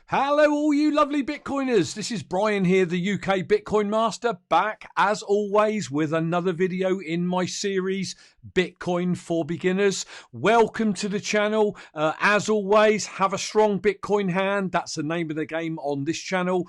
Hello all you lovely Bitcoiners, this is Brian here, the UK Bitcoin Master, back as always with another video in my series Bitcoin for Beginners. Welcome to the channel. As always, have a strong Bitcoin hand. That's the name of the game on this channel.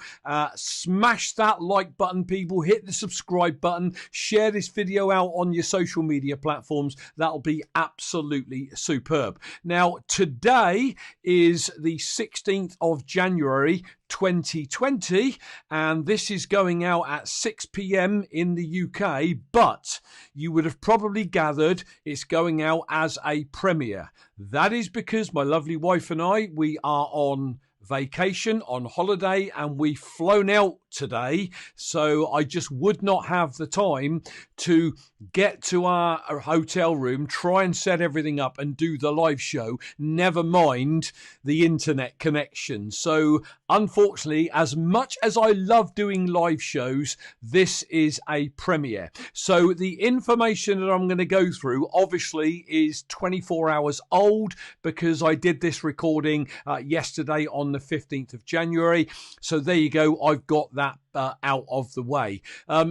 Smash that like button, people. Hit the subscribe button. Share this video out on your social media platforms. That'll be absolutely superb. Now, today is the 16th of January 2020, and this is going out at 6 p.m. in the UK, but you would have probably gathered it's going out as a premiere. That is because my lovely wife and I, we are on vacation, on holiday, and we've flown out today, so I just would not have the time to get to our hotel room, try and set everything up and do the live show, never mind the internet connection. So unfortunately, as much as I love doing live shows, this is a premiere. So the information that I'm going to go through obviously is 24 hours old because I did this recording yesterday on the 15th of January. So there you go, I've got that out of the way.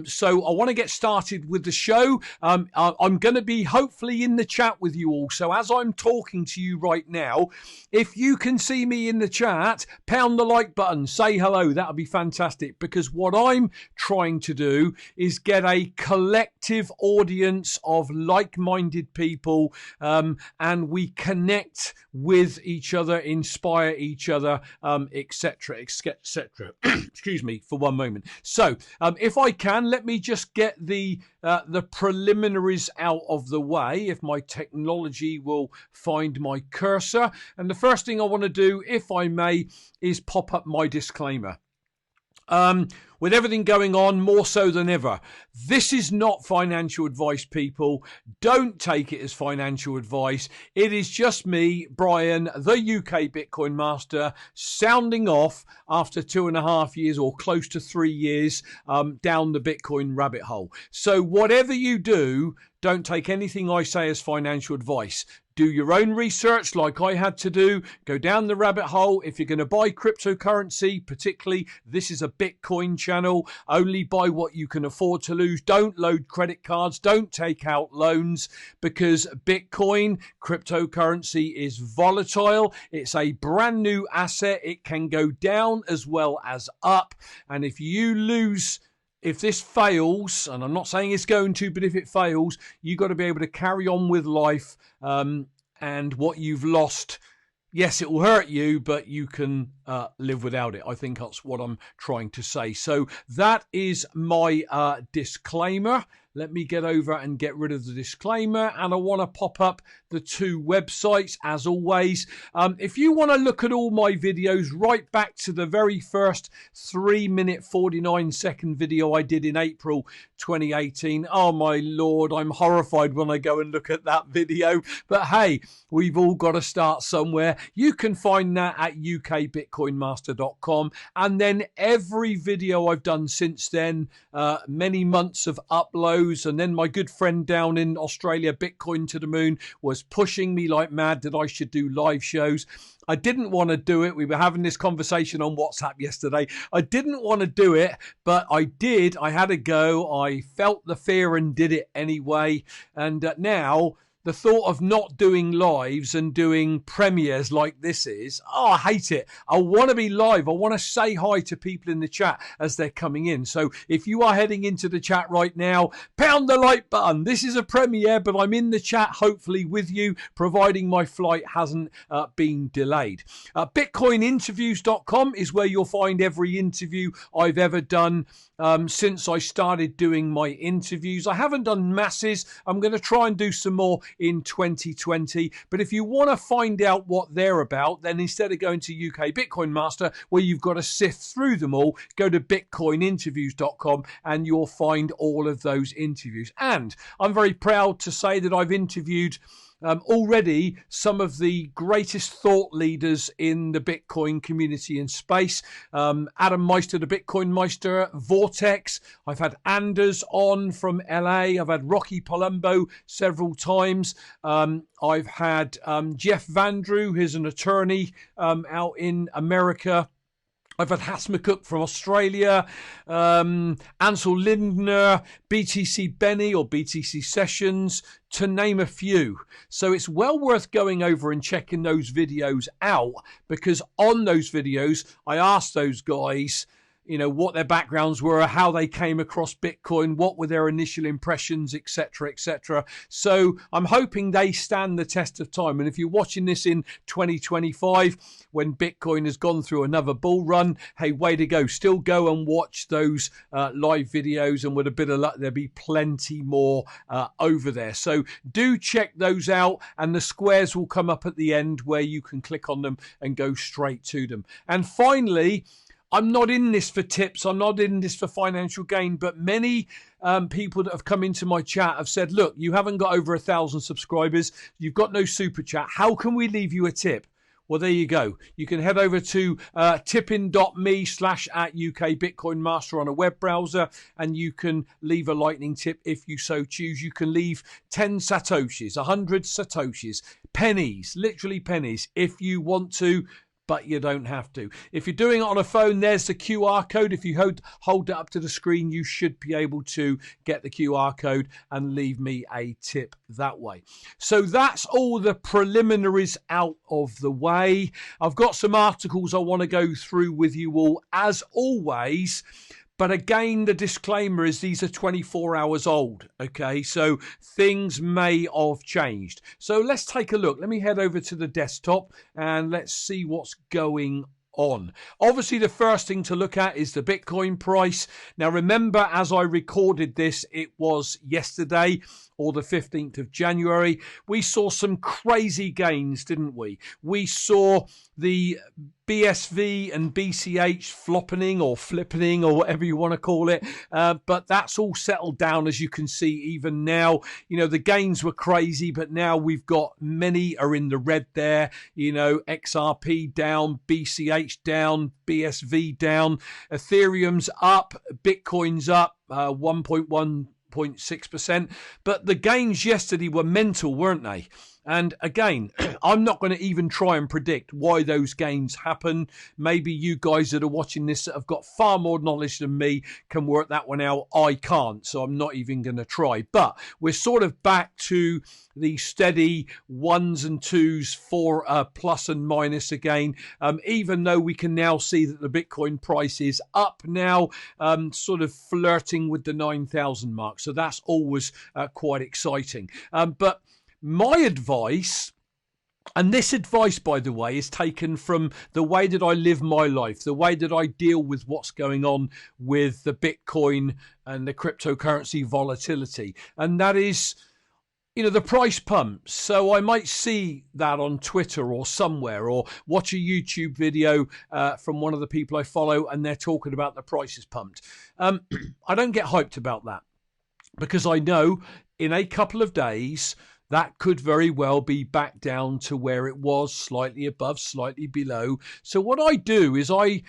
So I want to get started with the show. I'm going to be hopefully in the chat with you all. So as I'm talking to you right now, if you can see me in the chat, pound the like button, say hello. That would be fantastic, because what I'm trying to do is get a collective audience of like-minded people, and we connect with each other, inspire each other, etc., etc. Excuse me for one moment. So if I can, let me just get the preliminaries out of the way, if my technology will find my cursor. And the first thing I want to do, if I may, is pop up my disclaimer. With everything going on, more so than ever, this is not financial advice, people. Don't take it as financial advice. It is just me, Brian, the UK Bitcoin Master, sounding off after 2.5 years or close to 3 years down the Bitcoin rabbit hole. So whatever you do, don't take anything I say as financial advice. Do your own research like I had to do. Go down the rabbit hole. If you're going to buy cryptocurrency, particularly, this is a Bitcoin channel. Only buy what you can afford to lose. Don't load credit cards. Don't take out loans, because Bitcoin, cryptocurrency, is volatile. It's a brand new asset. It can go down as well as up. And if you lose... If this fails, and I'm not saying it's going to, but if it fails, you've got to be able to carry on with life. And what you've lost, yes, it will hurt you, but you can live without it. I think that's what I'm trying to say. So that is my disclaimer. Let me get over and get rid of the disclaimer, and I want to pop up the two websites as always. If you want to look at all my videos right back to the very first 3-minute 49-second video I did in April 2018, oh my lord, I'm horrified when I go and look at that video, but hey, we've all got to start somewhere. You can find that at ukbitcoinmaster.com, and then every video I've done since then, many months of uploads. And then my good friend down in Australia, Bitcoin to the Moon, was pushing me like mad that I should do live shows. I didn't want to do it. We were having this conversation on WhatsApp yesterday. I didn't want to do it, but I did. I had a go. I felt the fear and did it anyway. And now the thought of not doing lives and doing premieres like this is, I hate it. I want to be live. I want to say hi to people in the chat as they're coming in. So if you are heading into the chat right now, pound the like button. This is a premiere, but I'm in the chat hopefully with you, providing my flight hasn't been delayed. Bitcoininterviews.com is where you'll find every interview I've ever done since I started doing my interviews. I haven't done masses. I'm going to try and do some more in 2020. But if you want to find out what they're about, then instead of going to UK Bitcoin Master, where you've got to sift through them all, go to bitcoininterviews.com and you'll find all of those interviews. And I'm very proud to say that I've interviewed Already some of the greatest thought leaders in the Bitcoin community and space. Adam Meister, the Bitcoin Meister, Vortex. I've had Anders on from LA. I've had Rocky Palumbo several times. I've had Jeff Vandrew, who's an attorney out in America. I've had Hasmakuk from Australia, Ansel Lindner, BTC Benny or BTC Sessions, to name a few. So it's well worth going over and checking those videos out, because on those videos, I asked those guys, you know, what their backgrounds were, how they came across Bitcoin, what were their initial impressions, etc., etc. So I'm hoping they stand the test of time. And if you're watching this in 2025, when Bitcoin has gone through another bull run, hey, way to go. Still go and watch those live videos, and with a bit of luck, there'll be plenty more over there. So do check those out, and the squares will come up at the end where you can click on them and go straight to them. And finally, I'm not in this for tips. I'm not in this for financial gain, but many people that have come into my chat have said, look, you haven't got over 1,000 subscribers. You've got no super chat. How can we leave you a tip? Well, there you go. You can head over to tipping.me/@UK Bitcoin Master on a web browser, and you can leave a lightning tip if you so choose. You can leave 10 Satoshis, 100 Satoshis, pennies, literally pennies, if you want to, but you don't have to. If you're doing it on a phone, there's the QR code. If you hold it up to the screen, you should be able to get the QR code and leave me a tip that way. So that's all the preliminaries out of the way. I've got some articles I want to go through with you all, as always. But again, the disclaimer is these are 24 hours old, okay? So things may have changed. So let's take a look. Let me head over to the desktop and let's see what's going on. Obviously, the first thing to look at is the Bitcoin price. Now, remember, as I recorded this, it was yesterday, or the 15th of January. We saw some crazy gains, didn't we? We saw the BSV and BCH floppening or flippening or whatever you want to call it. But that's all settled down, as you can see, even now. You know, the gains were crazy, but now we've got many are in the red there. You know, XRP down, BCH down, BSV down, Ethereum's up, Bitcoin's up 1.6%. But the gains yesterday were mental, weren't they? And again, I'm not going to even try and predict why those gains happen. Maybe you guys that are watching this that have got far more knowledge than me can work that one out. I can't, so I'm not even going to try. But we're sort of back to the steady ones and twos for plus and minus again, even though we can now see that the Bitcoin price is up now, sort of flirting with the 9,000 mark. So that's always quite exciting. But my advice, and this advice, by the way, is taken from the way that I live my life, the way that I deal with what's going on with the Bitcoin and the cryptocurrency volatility. And that is, you know, the price pumps. So I might see that on Twitter or somewhere, or watch a YouTube video from one of the people I follow, and they're talking about the prices pumped. I don't get hyped about that, because I know in a couple of days, that could very well be back down to where it was, slightly above, slightly below. So what I do is I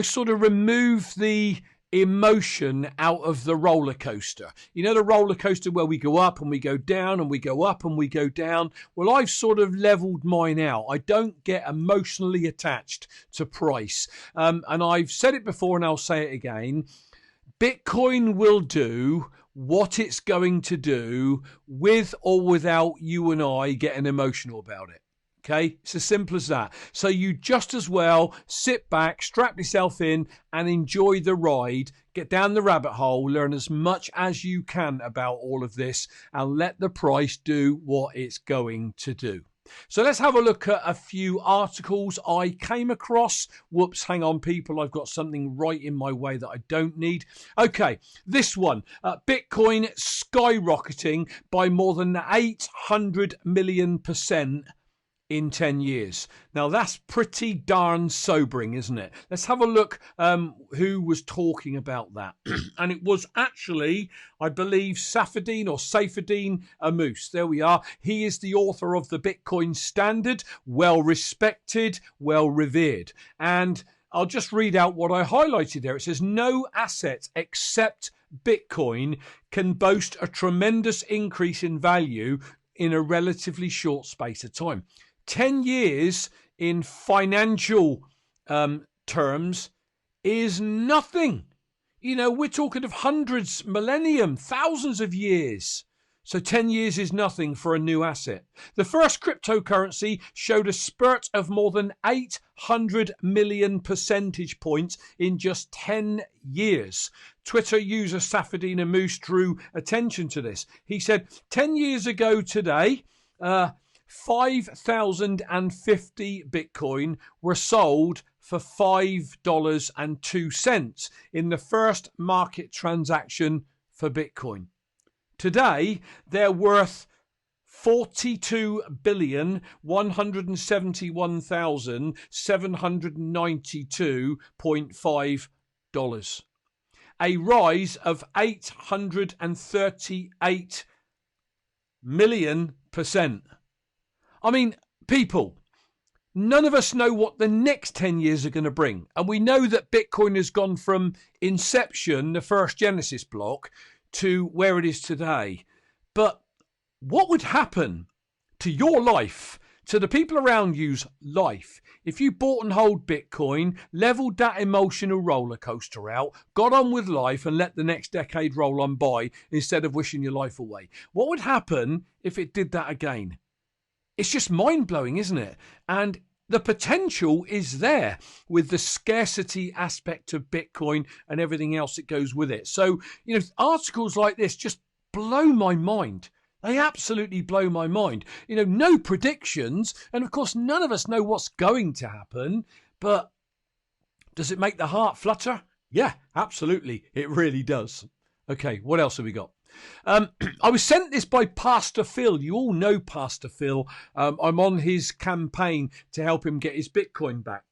sort of remove the emotion out of the roller coaster. You know, the roller coaster where we go up and we go down and we go up and we go down. Well, I've sort of leveled mine out. I don't get emotionally attached to price. And I've said it before and I'll say it again. Bitcoin will do what it's going to do with or without you and I getting emotional about it. Okay, it's as simple as that. So you just as well sit back, strap yourself in and enjoy the ride, get down the rabbit hole, learn as much as you can about all of this, and let the price do what it's going to do. So let's have a look at a few articles I came across. Whoops, hang on, people. I've got something right in my way that I don't need. Okay, this one. Bitcoin skyrocketing by more than 800 million% in 10 years. Now, that's pretty darn sobering, isn't it? Let's have a look who was talking about that. And it was actually, I believe, Saifedean Ammous. There we are. He is the author of the Bitcoin Standard, well respected, well revered. And I'll just read out what I highlighted there. It says, no asset except Bitcoin can boast a tremendous increase in value in a relatively short space of time. 10 years in financial terms is nothing. You know, we're talking of hundreds, millennium, thousands of years. So 10 years is nothing for a new asset. The first cryptocurrency showed a spurt of more than 800 million percentage points in just 10 years. Twitter user Saifedean Ammous drew attention to this. He said, 10 years ago today, 5,050 Bitcoin were sold for $5.02 in the first market transaction for Bitcoin. Today, they're worth $42,171,792.5, a rise of 838 million%. I mean, people, none of us know what the next 10 years are going to bring. And we know that Bitcoin has gone from inception, the first Genesis block, to where it is today. But what would happen to your life, to the people around you's life, if you bought and hold Bitcoin, leveled that emotional roller coaster out, got on with life and let the next decade roll on by instead of wishing your life away? What would happen if it did that again? It's just mind-blowing, isn't it? And the potential is there with the scarcity aspect of Bitcoin and everything else that goes with it. So, you know, articles like this just blow my mind. They absolutely blow my mind. You know, no predictions. And of course, none of us know what's going to happen. But does it make the heart flutter? Yeah, absolutely. It really does. Okay, what else have we got? I was sent this by Pastor Phil. You all know Pastor Phil. I'm on his campaign to help him get his Bitcoin back.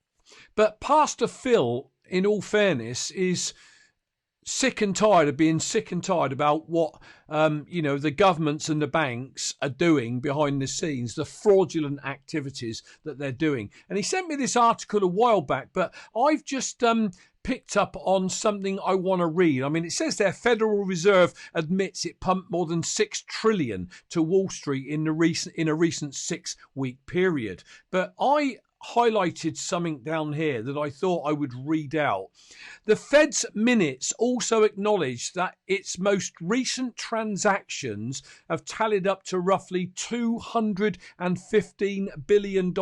But Pastor Phil, in all fairness, is sick and tired of being sick and tired about what, the governments and the banks are doing behind the scenes, the fraudulent activities that they're doing. And he sent me this article a while back, but I've just picked up on something I want to read. I mean, it says there, Federal Reserve admits it pumped more than $6 trillion to Wall Street in a recent 6-week period. But I highlighted something down here that I thought I would read out. The Fed's minutes also acknowledged that its most recent transactions have tallied up to roughly $215 billion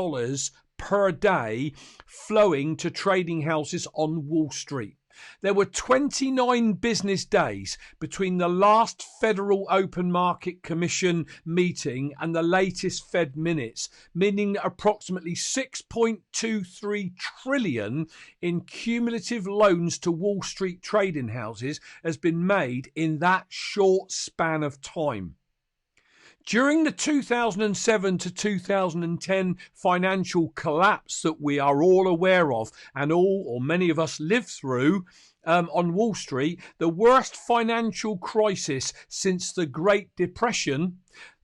per day flowing to trading houses on Wall Street. There were 29 business days between the last Federal Open Market Commission meeting and the latest Fed minutes, meaning that approximately $6.23 trillion in cumulative loans to Wall Street trading houses has been made in that short span of time. During the 2007 to 2010 financial collapse that we are all aware of and all or many of us lived through on Wall Street, the worst financial crisis since the Great Depression,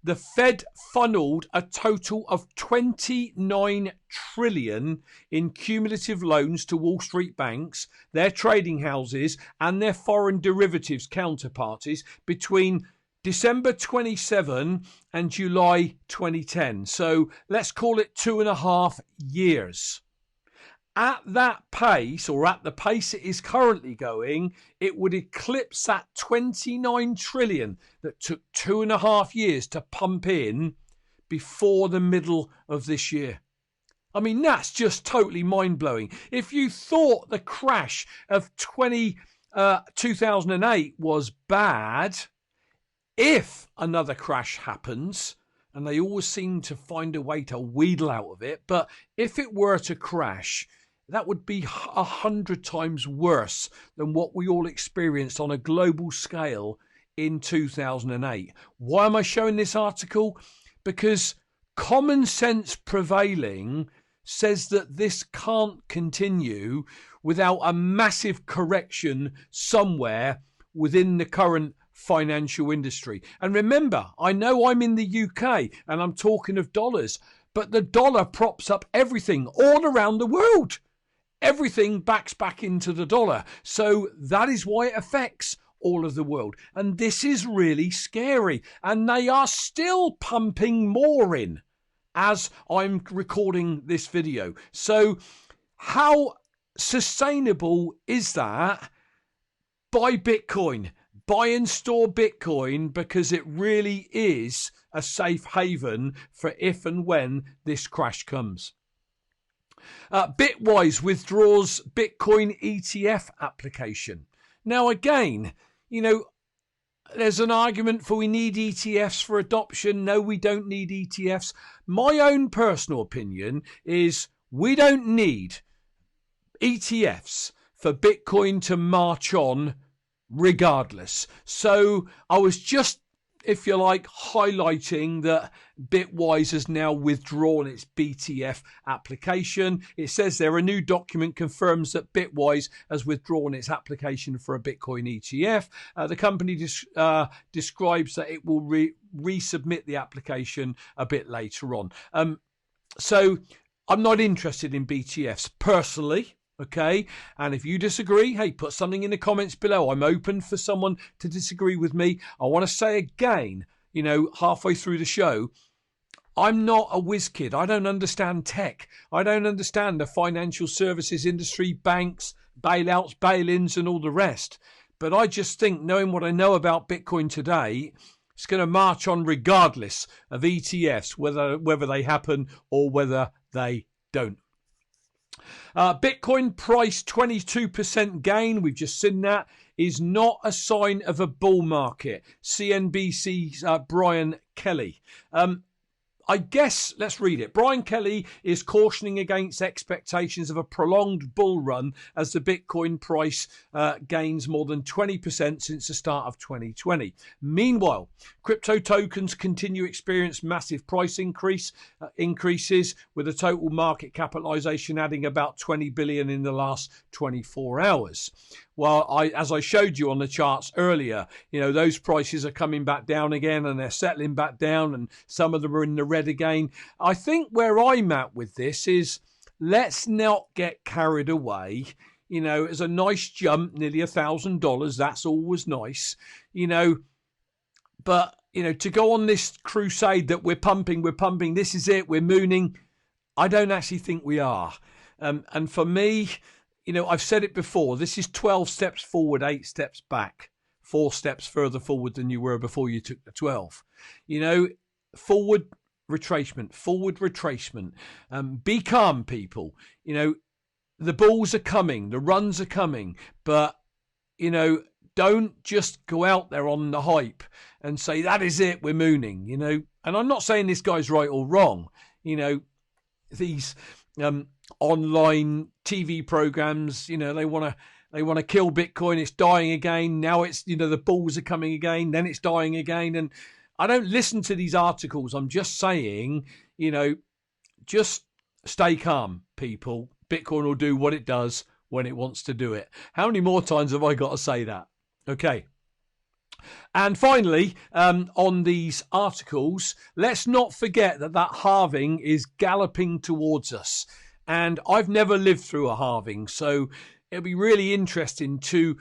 the Fed funneled a total of $29 trillion in cumulative loans to Wall Street banks, their trading houses and their foreign derivatives counterparties between December 27 and July 2010. So let's call it 2.5 years. At that pace, or at the pace it is currently going, it would eclipse that 29 trillion that took 2.5 years to pump in before the middle of this year. I mean, that's just totally mind-blowing. If you thought the crash of 2008 was bad, if another crash happens, and they always seem to find a way to wheedle out of it, but if it were to crash, that would be 100 times worse than what we all experienced on a global scale in 2008. Why am I showing this article? Because common sense prevailing says that this can't continue without a massive correction somewhere within the current financial industry. And remember, I know I'm in the UK and I'm talking of dollars, but the dollar props up everything all around the world. Everything backs back into the dollar. So that is why it affects all of the world. And this is really scary. And they are still pumping more in as I'm recording this video. So how sustainable is that? Buy Bitcoin. Buy and store Bitcoin, because it really is a safe haven for if and when this crash comes. Bitwise withdraws Bitcoin ETF application. Now, again, there's an argument for we need ETFs for adoption. No, we don't need ETFs. My own personal opinion is we don't need ETFs for Bitcoin to march on regardless. So I was just, if you like, highlighting that Bitwise has now withdrawn its BTF application. It says there a new document confirms that Bitwise has withdrawn its application for a Bitcoin ETF. The company describes that it will resubmit the application a bit later on. So I'm not interested in BTFs personally. Okay, and if you disagree, hey, put something in the comments below. I'm open for someone to disagree with me. I want to say again, halfway through the show, I'm not a whiz kid. I don't understand tech. I don't understand the financial services industry, banks, bailouts, bail-ins, and all the rest. But I just think, knowing what I know about Bitcoin today, it's going to march on regardless of ETFs, whether they happen or whether they don't. Bitcoin price 22% gain. We've just seen that is not a sign of a bull market. CNBC's Brian Kelly. I guess, let's read it. Brian Kelly is cautioning against expectations of a prolonged bull run as the Bitcoin price gains more than 20% since the start of 2020. Meanwhile, crypto tokens continue to experience massive price increases, with a total market capitalization adding about 20 billion in the last 24 hours. Well, as I showed you on the charts earlier, those prices are coming back down again, and they're settling back down, and some of them are in the red again. I think where I'm at with this is, let's not get carried away. It's a nice jump, nearly $1,000. That's always nice, but to go on this crusade that we're pumping, this is it, we're mooning. I don't actually think we are. And for me, I've said it before, this is 12 steps forward, 8 steps back, 4 steps further forward than you were before you took the 12. Forward retracement. Be calm, people. The bulls are coming, the runs are coming, but, don't just go out there on the hype and say, that is it, we're mooning, And I'm not saying this guy's right or wrong. These online TV programs, they want to kill Bitcoin. It's dying again. Now it's, the bulls are coming again. Then it's dying again. And I don't listen to these articles. I'm just saying, just stay calm, people. Bitcoin will do what it does when it wants to do it. How many more times have I got to say that? Okay. And finally, on these articles, let's not forget that halving is galloping towards us. And I've never lived through a halving, so it'll be really interesting to,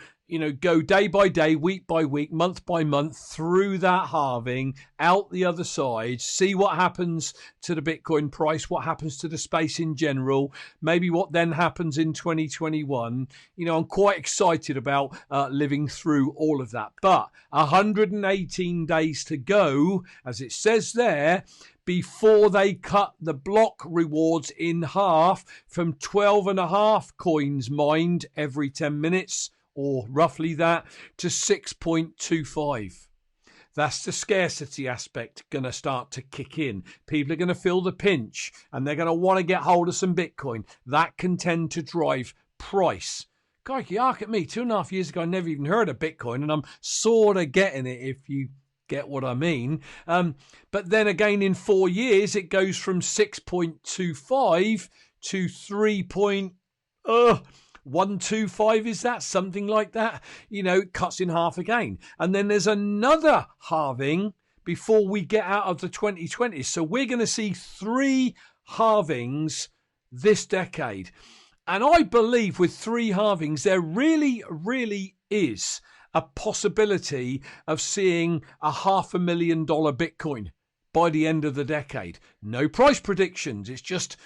go day by day, week by week, month by month through that halving, out the other side, see what happens to the Bitcoin price, what happens to the space in general, maybe what then happens in 2021. I'm quite excited about living through all of that. But 118 days to go, as it says there, before they cut the block rewards in half from 12.5 coins mined every 10 minutes, or roughly that, to 6.25. That's the scarcity aspect going to start to kick in. People are going to feel the pinch, and they're going to want to get hold of some Bitcoin. That can tend to drive price. Crikey, ark at me. 2.5 years ago, I never even heard of Bitcoin, and I'm sort of getting it if you Get what I mean? But then again, in 4 years, it goes from 6.25 to 3.125. Is that something like that? You know, it cuts in half again. And then there's another halving before we get out of the 2020s. So we're going to see 3 halvings this decade. And I believe with 3 halvings, there really, really is a possibility of seeing a $500,000 Bitcoin by the end of the decade. No price predictions. It's just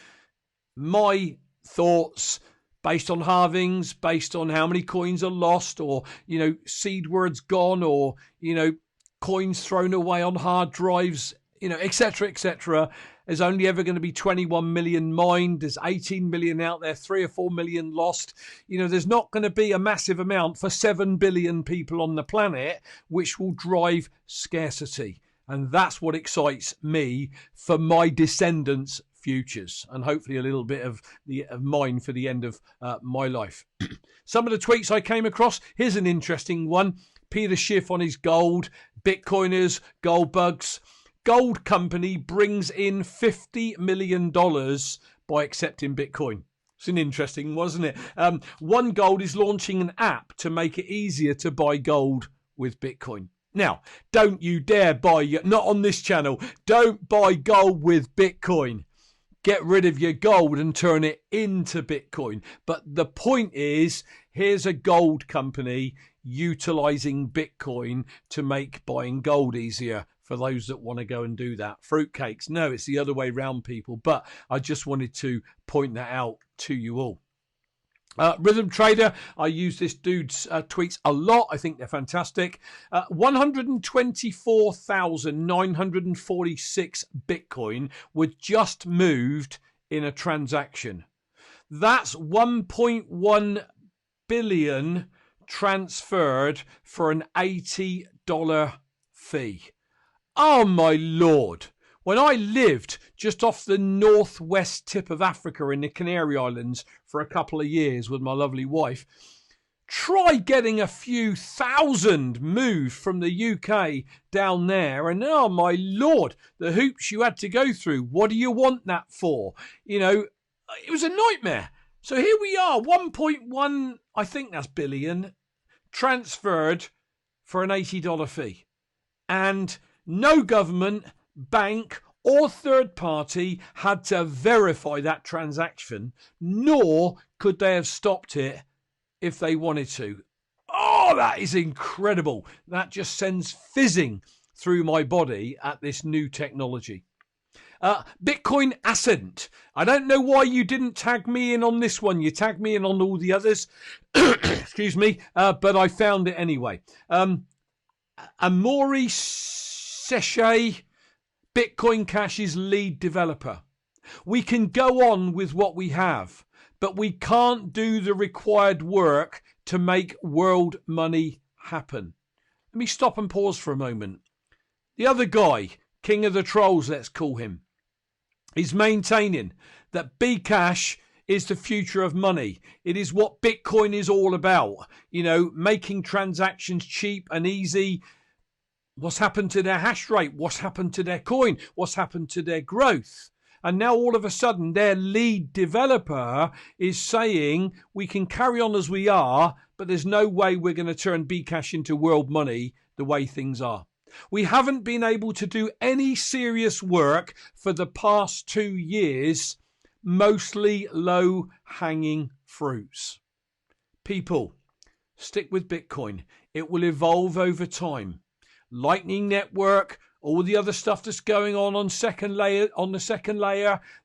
my thoughts based on halvings, based on how many coins are lost, or, you know, seed words gone, or, you know, coins thrown away on hard drives, you know, etc., etc. There's only ever going to be 21 million mined. There's 18 million out there, 3 or 4 million lost. You know, there's not going to be a massive amount for 7 billion people on the planet, which will drive scarcity. And that's what excites me for my descendants' futures, and hopefully a little bit of mine for the end of my life. Some of the tweets I came across. Here's an interesting one. Peter Schiff on his gold. Bitcoiners, gold bugs. Gold company brings in $50 million by accepting Bitcoin. It's an interesting, wasn't it? One Gold is launching an app to make it easier to buy gold with Bitcoin. Now, don't you dare not on this channel, don't buy gold with Bitcoin. Get rid of your gold and turn it into Bitcoin. But the point is, here's a gold company utilizing Bitcoin to make buying gold easier for those that want to go and do that. Fruitcakes. No, it's the other way around, people. But I just wanted to point that out to you all. Rhythm Trader, I use this dude's tweets a lot. I think they're fantastic. 124,946 Bitcoin were just moved in a transaction. That's 1.1 billion transferred for an $80 fee. Oh my Lord. When I lived just off the northwest tip of Africa in the Canary Islands for a couple of years with my lovely wife, try getting a few thousand moved from the UK down there, and oh my Lord, the hoops you had to go through. What do you want that for? You know, it was a nightmare. So here we are, 1.1, I think that's billion, transferred for an $80 fee. And no government, bank or third party had to verify that transaction, nor could they have stopped it if they wanted to. Oh, that is incredible. That just sends fizzing through my body at this new technology. Bitcoin Ascent. I don't know why you didn't tag me in on this one. You tagged me in on all the others. Excuse me. But I found it anyway. Amaury Sechet, Bitcoin Cash's lead developer. We can go on with what we have, but we can't do the required work to make world money happen. Let me stop and pause for a moment. The other guy, King of the Trolls, let's call him, is maintaining that BCash is the future of money. It is what Bitcoin is all about. You know, making transactions cheap and easy. What's happened to their hash rate? What's happened to their coin? What's happened to their growth? And now all of a sudden their lead developer is saying we can carry on as we are, but there's no way we're going to turn BCash into world money the way things are. We haven't been able to do any serious work for the past 2 years, mostly low-hanging fruits. People, stick with Bitcoin. It will evolve over time. Lightning Network, all the other stuff that's going on the second layer,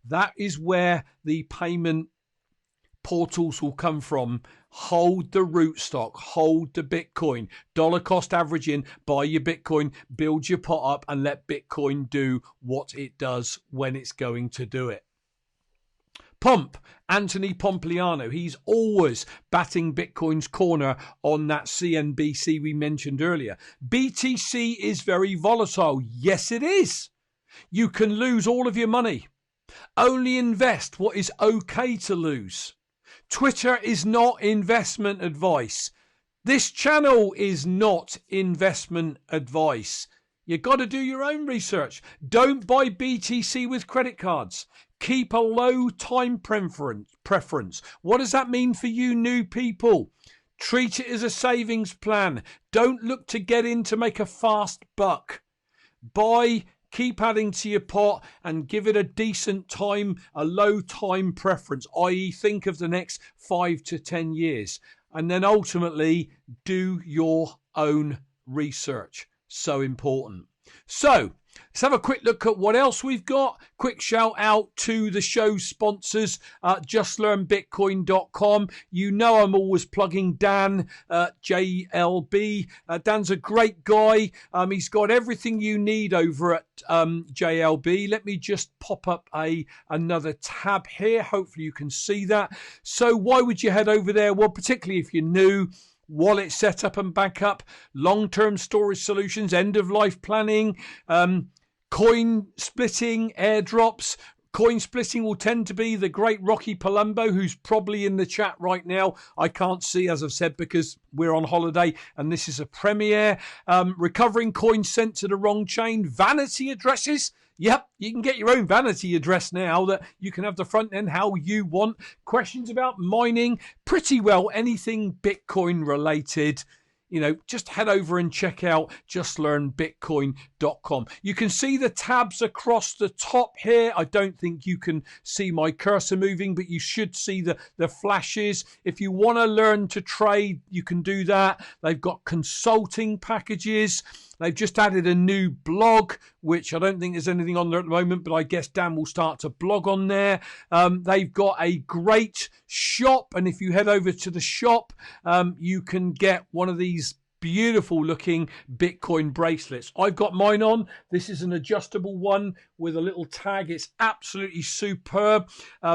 that is where the payment portals will come from. Hold the rootstock, hold the Bitcoin, dollar cost averaging, buy your Bitcoin, build your pot up, and let Bitcoin do what it does when it's going to do it. Anthony Pompliano, he's always batting Bitcoin's corner on that CNBC we mentioned earlier. BTC is very volatile. Yes, it is. You can lose all of your money. Only invest what is okay to lose. Twitter is not investment advice. This channel is not investment advice. You got to do your own research. Don't buy BTC with credit cards. Keep a low time preference. What does that mean for you new people? Treat it as a savings plan. Don't look to get in to make a fast buck. Keep adding to your pot and give it a decent time, a low time preference, i.e. think of the next 5 to 10 years. And then ultimately do your own research. So important. So let's have a quick look at what else we've got. Quick shout out to the show sponsors, justlearnbitcoin.com. You know I'm always plugging Dan, JLB. Dan's a great guy. He's got everything you need over at JLB. Let me just pop up another tab here. Hopefully you can see that. So why would you head over there? Well, particularly if you're new. Wallet setup and backup, long-term storage solutions, end-of-life planning, coin splitting, airdrops. Coin splitting will tend to be the great Rocky Palumbo, who's probably in the chat right now. I can't see, as I've said, because we're on holiday and this is a premiere. Recovering coins sent to the wrong chain. Vanity addresses. Yep, you can get your own vanity address now that you can have the front end how you want. Questions about mining, pretty well anything Bitcoin related. You know, just head over and check out justlearnbitcoin.com. You can see the tabs across the top here. I don't think you can see my cursor moving, but you should see the flashes. If you want to learn to trade, you can do that. They've got consulting packages. They've just added a new blog, which I don't think there's anything on there at the moment, but I guess Dan will start to blog on there. They've got a great shop, and if you head over to the shop, you can get one of these beautiful looking Bitcoin bracelets. I've got mine on. This is an adjustable one with a little tag. It's absolutely superb.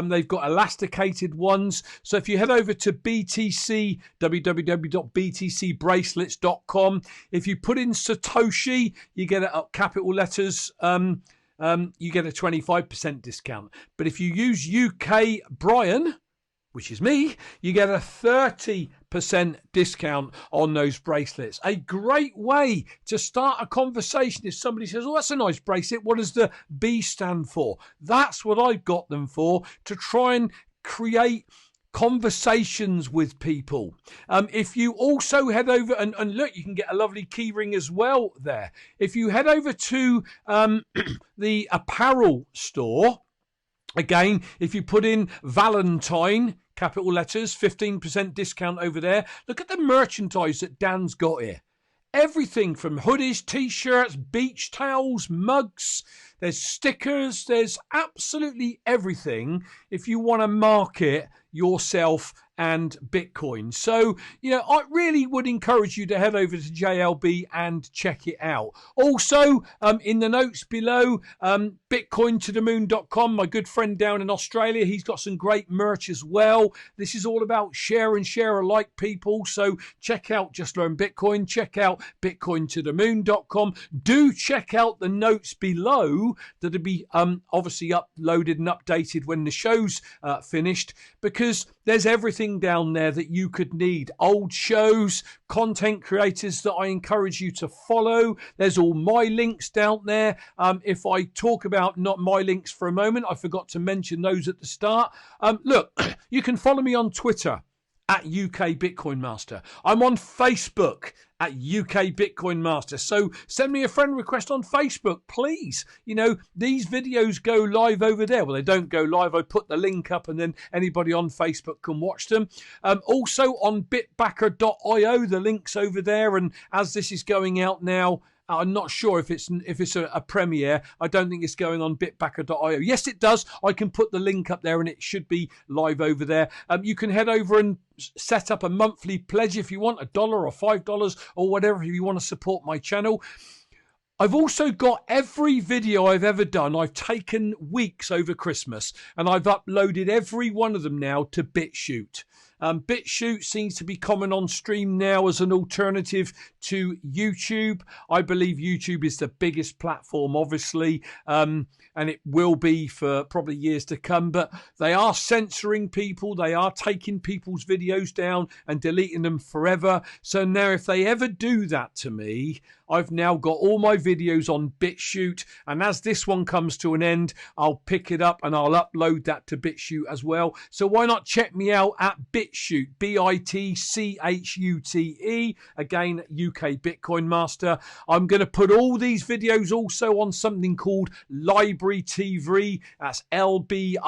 They've got elasticated ones. So if you head over to BTC, www.btcbracelets.com, if you put in Satoshi, you get it up capital letters. You get a 25% discount. But if you use UK Brian, which is me, you get a 30% discount on those bracelets. A great way to start a conversation if somebody says, oh, that's a nice bracelet. What does the B stand for? That's what I've got them for, to try and create conversations with people. If you also head over and look, you can get a lovely key ring as well there. If you head over to the apparel store, again, if you put in Valentine, capital letters, 15% discount over there. Look at the merchandise that Dan's got here. Everything from hoodies, t-shirts, beach towels, mugs. There's stickers. There's absolutely everything if you want to market yourself and Bitcoin. So, you know, I really would encourage you to head over to JLB and check it out. Also, in the notes below, bitcointothemoon.com, my good friend down in Australia, he's got some great merch as well. This is all about share and share alike, people. So check out Just Learn Bitcoin, check out bitcointothemoon.com. Do check out the notes below that'll be obviously uploaded and updated when the show's finished, because there's everything down there that you could need. Old shows, content creators that I encourage you to follow. There's all my links down there. If I talk about not my links for a moment, I forgot to mention those at the start. Look, you can follow me on Twitter at UK Bitcoin Master. I'm on Facebook at UK Bitcoin Master. So send me a friend request on Facebook, please. You know, these videos go live over there. Well, they don't go live. I put the link up and then anybody on Facebook can watch them. Also on bitbacker.io, the link's over there. And as this is going out now, I'm not sure if it's a premiere. I don't think it's going on bitbacker.io. Yes, it does. I can put the link up there and it should be live over there. You can head over and set up a monthly pledge if you want, $1 or $5 or whatever, if you want to support my channel. I've also got every video I've ever done. I've taken weeks over Christmas and I've uploaded every one of them now to BitChute. BitChute seems to be common on stream now as an alternative to YouTube. I believe YouTube is the biggest platform, obviously, and it will be for probably years to come. But they are censoring people. They are taking people's videos down and deleting them forever. So now if they ever do that to me, I've now got all my videos on BitChute, and as this one comes to an end, I'll pick it up and I'll upload that to BitChute as well. So why not check me out at BitChute, BITCHUTE, again, UK Bitcoin Master. I'm going to put all these videos also on something called Library TV. That's LBRY.TV.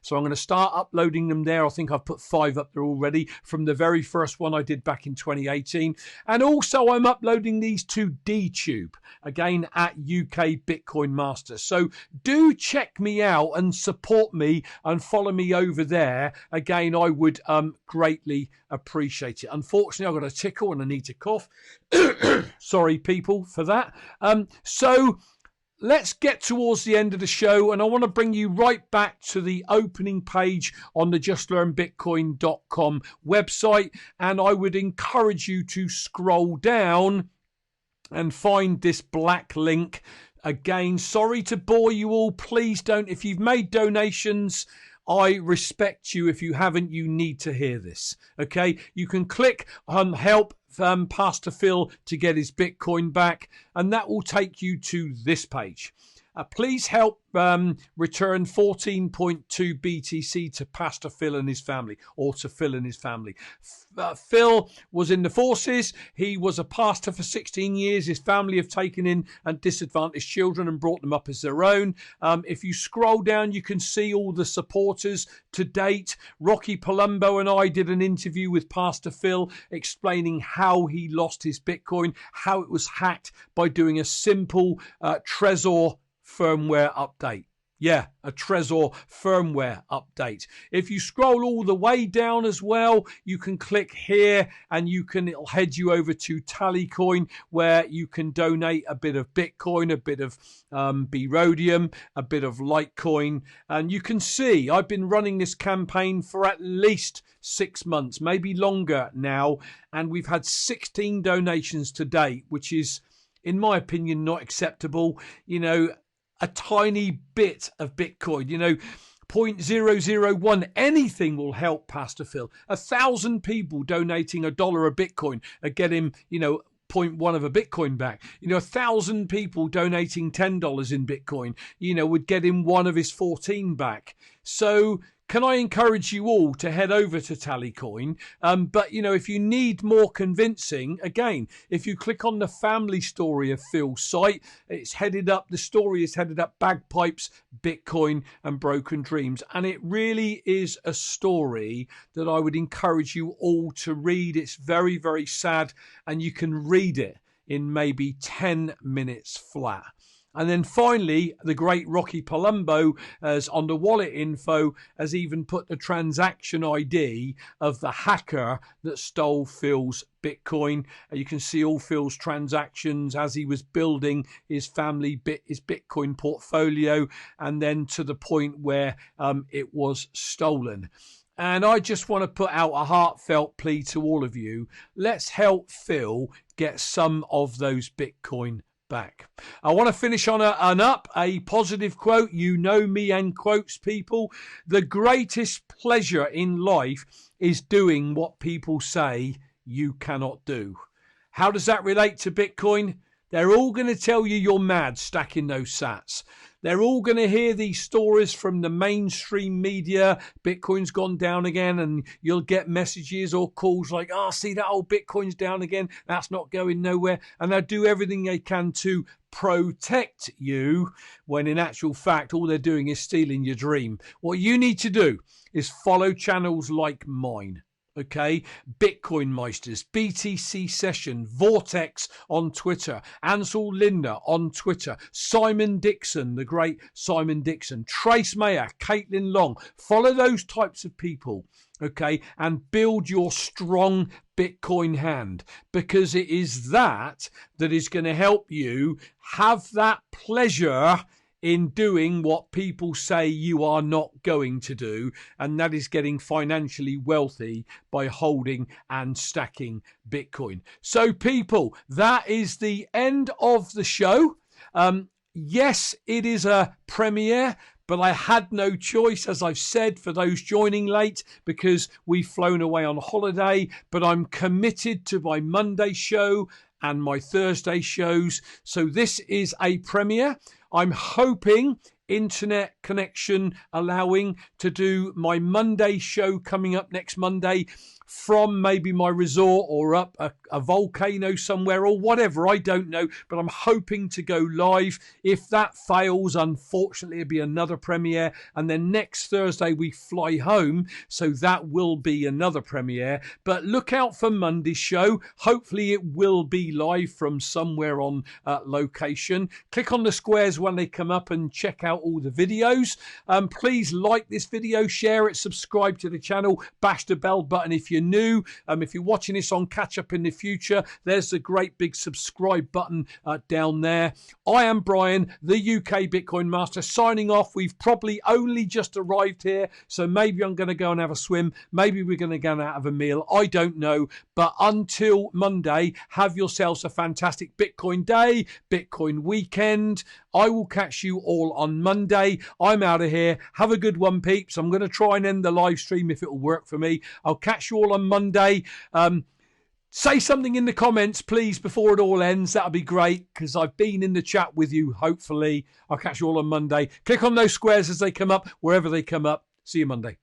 So I'm going to start uploading them there. I think I've put 5 up there already from the very first one I did back in 2018. And also I'm uploading these to DTube, again at UK Bitcoin Master. So do check me out and support me and follow me over there. Again, I would greatly appreciate it. Unfortunately, I've got a tickle and I need to cough. Sorry, people, for that. So let's get towards the end of the show, and I want to bring you right back to the opening page on the justlearnbitcoin.com website, and I would encourage you to scroll down and find this black link. Again, sorry to bore you all. Please don't. If you've made donations, I respect you. If you haven't, you need to hear this. Okay, you can click on help Pastor Phil to get his Bitcoin back, and that will take you to this page. Please help return 14.2 BTC to Pastor Phil and his family, or to Phil and his family. Phil was in the forces. He was a pastor for 16 years. His family have taken in and disadvantaged children and brought them up as their own. If you scroll down, you can see all the supporters to date. Rocky Palumbo and I did an interview with Pastor Phil explaining how he lost his Bitcoin, how it was hacked by doing a simple Trezor firmware update. Yeah, a Trezor firmware update. If you scroll all the way down as well, you can click here and it'll head you over to Tallycoin, where you can donate a bit of Bitcoin, a bit of Berodium, a bit of Litecoin. And you can see I've been running this campaign for at least 6 months, maybe longer now. And we've had 16 donations to date, which is, in my opinion, not acceptable. You know, a tiny bit of Bitcoin, 0.001, anything will help Pastor Phil. 1,000 people donating $1 of Bitcoin and get him, 0.1 of a Bitcoin back. 1,000 people donating $10 in Bitcoin, would get him 1 of his 14 back. So can I encourage you all to head over to Tallycoin? But, if you need more convincing, again, if you click on the family story of Phil's site, the story is headed up Bagpipes, Bitcoin and Broken Dreams. And it really is a story that I would encourage you all to read. It's very, very sad, and you can read it in maybe 10 minutes flat. And then finally, the great Rocky Palumbo, as on the wallet info, has even put the transaction ID of the hacker that stole Phil's Bitcoin. You can see all Phil's transactions as he was building his his Bitcoin portfolio, and then to the point where it was stolen. And I just want to put out a heartfelt plea to all of you. Let's help Phil get some of those Bitcoin back. I want to finish on a positive quote. You know me and quotes, people. The greatest pleasure in life is doing what people say you cannot do. How does that relate to Bitcoin? They're all going to tell you you're mad stacking those sats. They're all going to hear these stories from the mainstream media. Bitcoin's gone down again, and you'll get messages or calls like, see that old Bitcoin's down again. That's not going nowhere. And they'll do everything they can to protect you, when in actual fact, all they're doing is stealing your dream. What you need to do is follow channels like mine. Okay, Bitcoin Meisters, BTC Session, Vortex on Twitter, Ansel Linder on Twitter, Simon Dixon, the great Simon Dixon, Trace Mayer, Caitlin Long. Follow those types of people, okay, and build your strong Bitcoin hand, because it is that is going to help you have that pleasure in doing what people say you are not going to do, and that is getting financially wealthy by holding and stacking Bitcoin. So people, that is the end of the show. Yes, it is a premiere, but I had no choice, as I've said, for those joining late, because we've flown away on holiday. But I'm committed to my Monday show, and my Thursday shows. So this is a premiere. I'm hoping, internet connection allowing, to do my Monday show coming up next Monday from maybe my resort or up a volcano somewhere or whatever. I don't know, but I'm hoping to go live. If that fails, unfortunately, it'll be another premiere. And then next Thursday we fly home, so that will be another premiere. But look out for Monday's show. Hopefully it will be live from somewhere on location. Click on the squares when they come up and check out all the videos. Please like this video, share it, subscribe to the channel, bash the bell button if you're new. If you're watching this on catch up in the future, there's the great big subscribe button down there. I am Brian, the UK Bitcoin Master, signing off. We've probably only just arrived here, so maybe I'm going to go and have a swim. Maybe we're going to go and have a meal. I don't know. But until Monday, have yourselves a fantastic Bitcoin day, Bitcoin weekend. I will catch you all on Monday. I'm out of here. Have a good one, peeps. I'm going to try and end the live stream if it will work for me. I'll catch you all on Monday. Say something in the comments, please, before it all ends. That'll be great, because I've been in the chat with you, hopefully. I'll catch you all on Monday. Click on those squares as they come up, wherever they come up. See you Monday.